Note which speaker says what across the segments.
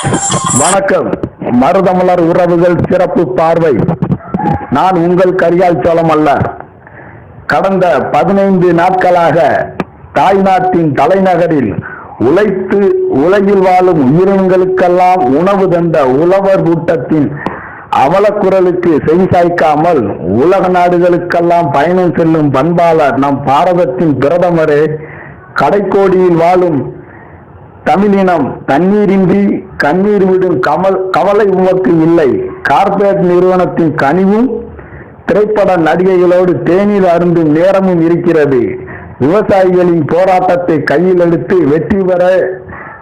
Speaker 1: வணக்கம். மருதமலர் உறவுகள் சிறப்பு பார்வை. நான் உங்கள் கரியால் சோளம் அல்ல. கடந்த 15 நாட்களாக தாய்நாட்டின் தலைநகரில் உழைத்து உலகில் வாழும் உயிரினங்களுக்கெல்லாம் உணவு தந்த உழவர் கூட்டத்தின் அவலக்குரலுக்கு செவிசாய்க்காமல் உலக நாடுகளுக்கெல்லாம் பயணம் செல்லும் பண்பாளர் நம் பாரதத்தின் பிரதமரே, கடைக்கோடியில் வாழும் தமிழினம் தண்ணீரின்றி கண்ணீர் விடும் கவலை உமக்கு இல்லை. கார்ப்பரேட் நிறுவனத்தின் கனிவும் திரைப்பட நடிகைகளோடு தேநீர் அருந்தும் நேரமும் இருக்கிறது. விவசாயிகளின் போராட்டத்தை கையில் எடுத்து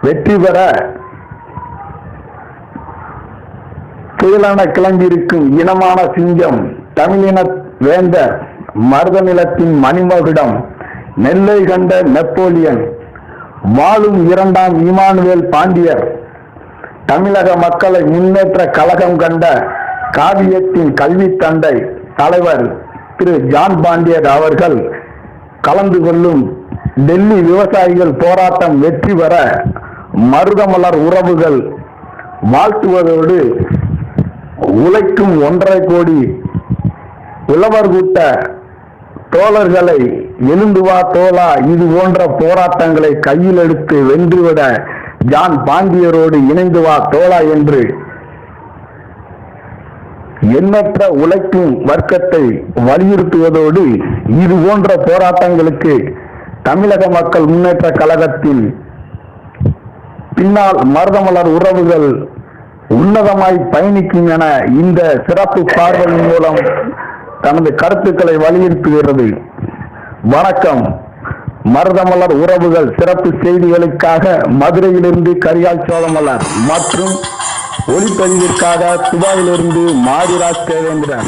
Speaker 1: வெற்றி பெற புயலான கிளம்பியிருக்கும் இனமான சிங்கம் தமிழின வேந்தர், மருத நிலத்தின் மணிமகுடம், நெல்லை கண்ட நெப்போலியன், வாழும் 2ஆம் இமானுவேல் பாண்டியர், தமிழக மக்களை முன்னேற்ற கழகம் கண்ட காவியத்தின் கல்வி தந்தை தலைவர் திரு ஜான் பாண்டியர் அவர்கள் கலந்து கொள்ளும் டெல்லி விவசாயிகள் போராட்டம் வெற்றி பெற மருதமலர் உறவுகள் வாழ்த்துவதோடு உழைக்கும் 1.5 கோடி உழவர் கூட்ட தோழர்களை எழுந்து வா தோழா, இது போன்ற போராட்டங்களை கையில் எடுத்து வென்றுவிட ஜான் பாண்டியரோடு இணைந்து வா தோழா என்று எண்ணற்ற உழைக்கும் வர்க்கத்தை வலியுறுத்துவதோடு இது போன்ற போராட்டங்களுக்கு தமிழக மக்கள் முன்னேற்ற கழகத்தின் பின்னால் மருதமலர் உறவுகள் உன்னதமாய் பயணிக்கும் என இந்த சிறப்பு பார்வையின் மூலம் தனது கருத்துக்களை வலியுறுத்துகிறது. வணக்கம். மருதமலர் உறவுகள் சிறப்பு செய்திகளுக்காக மதுரையிலிருந்து கரியால் சோளமலர் மற்றும் ஒளிப்பதிவிற்காக துபாயிலிருந்து மாரிராஜ் தேவேந்திரன்.